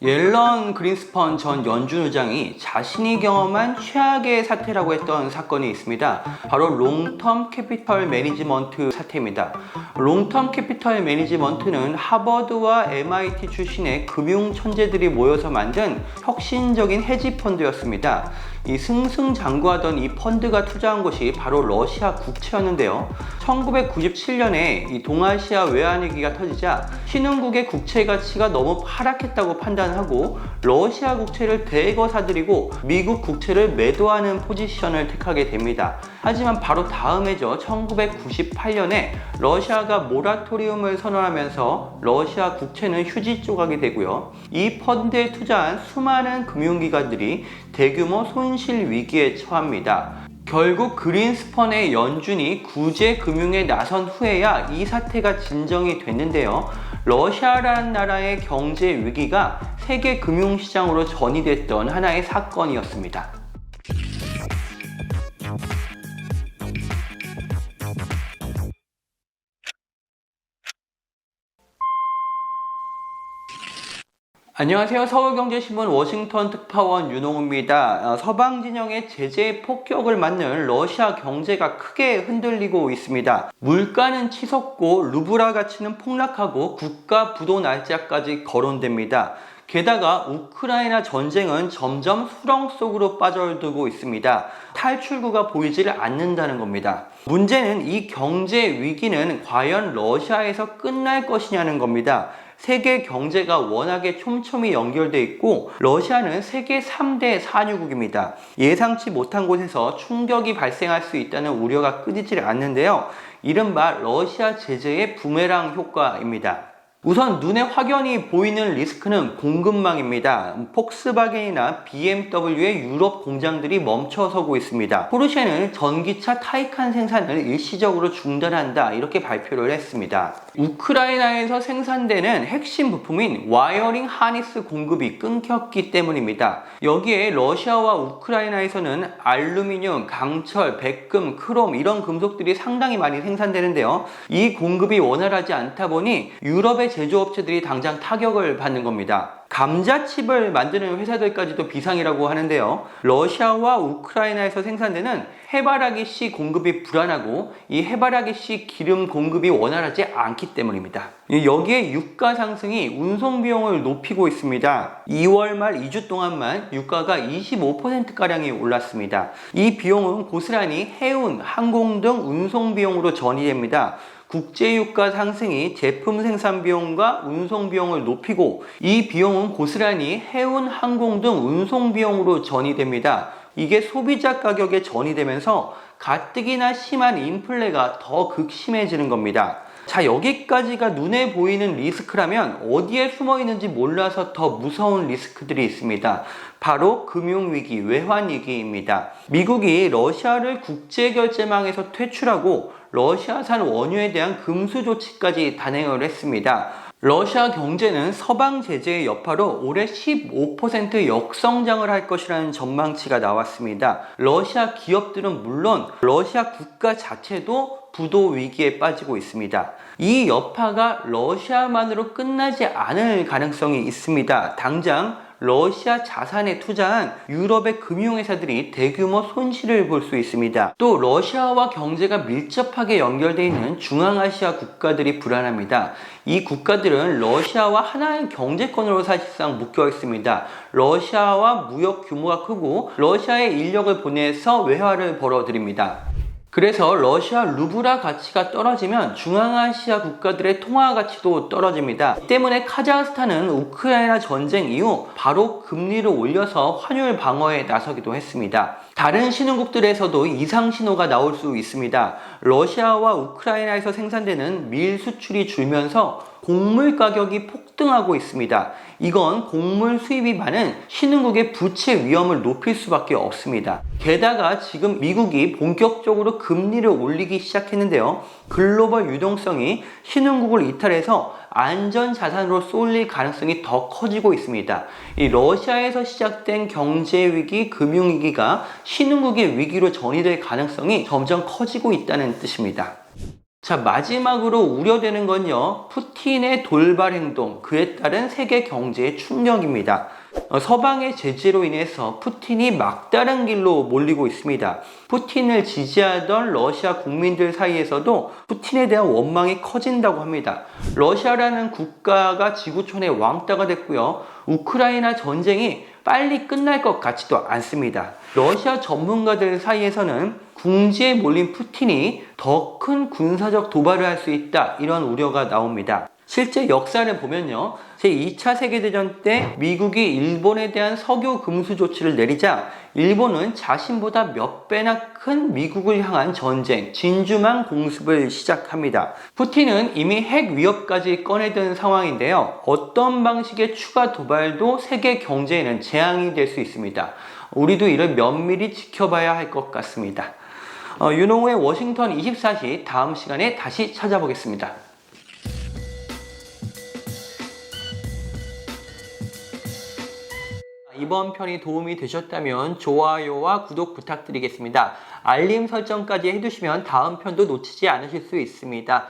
옐런 그린스펀 전 연준 의장이 자신이 경험한 최악의 사태라고 했던 사건이 있습니다. 바로 롱텀 캐피털 매니지먼트 사태입니다. 롱텀 캐피털 매니지먼트는 하버드와 MIT 출신의 금융 천재들이 모여서 만든 혁신적인 헤지 펀드였습니다. 이 승승장구하던 이 펀드가 투자한 곳이 바로 러시아 국채였는데요. 1997년에 이 동아시아 외환위기가 터지자 신흥국의 국채 가치가 너무 하락했다고 판단하고 러시아 국채를 대거 사들이고 미국 국채를 매도하는 포지션을 택하게 됩니다. 하지만 바로 다음 해죠. 1998년에 러시아가 모라토리움을 선언하면서 러시아 국채는 휴지 조각이 되고요. 이 펀드에 투자한 수많은 금융기관들이 대규모 손실 위기에 처합니다. 결국 그린스펀의 연준이 구제 금융에 나선 후에야 이 사태가 진정이 됐는데요. 러시아라는 나라의 경제 위기가 세계 금융시장으로 전이됐던 하나의 사건이었습니다. 안녕하세요. 서울경제신문 워싱턴 특파원 윤홍우입니다. 서방 진영의 제재 폭격을 맞는 러시아 경제가 크게 흔들리고 있습니다. 물가는 치솟고 루블화 가치는 폭락하고 국가 부도 날짜까지 거론됩니다. 게다가 우크라이나 전쟁은 점점 수렁 속으로 빠져들고 있습니다. 탈출구가 보이질 않는다는 겁니다. 문제는 이 경제 위기는 과연 러시아에서 끝날 것이냐는 겁니다. 세계 경제가 워낙에 촘촘히 연결돼 있고 러시아는 세계 3대 산유국입니다. 예상치 못한 곳에서 충격이 발생할 수 있다는 우려가 끊이질 않는데요. 이른바 러시아 제재의 부메랑 효과입니다. 우선 눈에 확연히 보이는 리스크는 공급망입니다. 폭스바겐이나 BMW의 유럽 공장들이 멈춰서고 있습니다. 포르쉐는 전기차 타이칸 생산을 일시적으로 중단한다 이렇게 발표를 했습니다. 우크라이나에서 생산되는 핵심 부품인 와이어링 하니스 공급이 끊겼기 때문입니다. 여기에 러시아와 우크라이나에서는 알루미늄, 강철, 백금, 크롬 이런 금속들이 상당히 많이 생산되는데요. 이 공급이 원활하지 않다 보니 유럽의 제조업체들이 당장 타격을 받는 겁니다. 감자칩을 만드는 회사들까지도 비상이라고 하는데요. 러시아와 우크라이나에서 생산되는 해바라기 씨 공급이 불안하고 이 해바라기 씨 기름 공급이 원활하지 않기 때문입니다. 여기에 유가 상승이 운송 비용을 높이고 있습니다. 2월 말 2주 동안만 유가가 25%가량이 올랐습니다. 이 비용은 고스란히 해운, 항공 등 운송 비용으로 전이됩니다. 국제유가 상승이 제품 생산 비용과 운송 비용을 높이고 이 비용은 고스란히 해운, 항공 등 운송 비용으로 전이됩니다. 이게 소비자 가격에 전이되면서 가뜩이나 심한 인플레가 더 극심해지는 겁니다. 자, 여기까지가 눈에 보이는 리스크라면 어디에 숨어 있는지 몰라서 더 무서운 리스크들이 있습니다. 바로 금융위기, 외환위기입니다. 미국이 러시아를 국제결제망에서 퇴출하고 러시아산 원유에 대한 금수 조치까지 단행을 했습니다. 러시아 경제는 서방 제재의 여파로 올해 15% 역성장을 할 것이라는 전망치가 나왔습니다. 러시아 기업들은 물론 러시아 국가 자체도 부도 위기에 빠지고 있습니다. 이 여파가 러시아만으로 끝나지 않을 가능성이 있습니다. 당장 러시아 자산에 투자한 유럽의 금융회사들이 대규모 손실을 볼 수 있습니다. 또 러시아와 경제가 밀접하게 연결되어 있는 중앙아시아 국가들이 불안합니다. 이 국가들은 러시아와 하나의 경제권으로 사실상 묶여 있습니다. 러시아와 무역 규모가 크고 러시아에 인력을 보내서 외화를 벌어들입니다. 그래서 러시아 루블화 가치가 떨어지면 중앙아시아 국가들의 통화 가치도 떨어집니다. 때문에 카자흐스탄은 우크라이나 전쟁 이후 바로 금리를 올려서 환율 방어에 나서기도 했습니다. 다른 신흥국들에서도 이상 신호가 나올 수 있습니다. 러시아와 우크라이나에서 생산되는 밀 수출이 줄면서 곡물 가격이 폭등하고 있습니다. 이건 곡물 수입이 많은 신흥국의 부채 위험을 높일 수밖에 없습니다. 게다가 지금 미국이 본격적으로 금리를 올리기 시작했는데요. 글로벌 유동성이 신흥국을 이탈해서 안전자산으로 쏠릴 가능성이 더 커지고 있습니다. 이 러시아에서 시작된 경제위기, 금융위기가 신흥국의 위기로 전이될 가능성이 점점 커지고 있다는 뜻입니다. 자, 마지막으로 우려되는 건요, 푸틴의 돌발 행동, 그에 따른 세계 경제의 충격입니다. 서방의 제재로 인해서 푸틴이 막다른 길로 몰리고 있습니다. 푸틴을 지지하던 러시아 국민들 사이에서도 푸틴에 대한 원망이 커진다고 합니다. 러시아라는 국가가 지구촌의 왕따가 됐고요. 우크라이나 전쟁이 빨리 끝날 것 같지도 않습니다. 러시아 전문가들 사이에서는 궁지에 몰린 푸틴이 더 큰 군사적 도발을 할 수 있다, 이런 우려가 나옵니다. 실제 역사를 보면요, 제2차 세계대전 때 미국이 일본에 대한 석유 금수 조치를 내리자 일본은 자신보다 몇 배나 큰 미국을 향한 전쟁, 진주만 공습을 시작합니다. 푸틴은 이미 핵 위협까지 꺼내든 상황인데요, 어떤 방식의 추가 도발도 세계 경제에는 재앙이 될 수 있습니다. 우리도 이를 면밀히 지켜봐야 할 것 같습니다. 윤홍호의 워싱턴 24시 다음 시간에 다시 찾아보겠습니다. 이번 편이 도움이 되셨다면 좋아요와 구독 부탁드리겠습니다. 알림 설정까지 해두시면 다음 편도 놓치지 않으실 수 있습니다.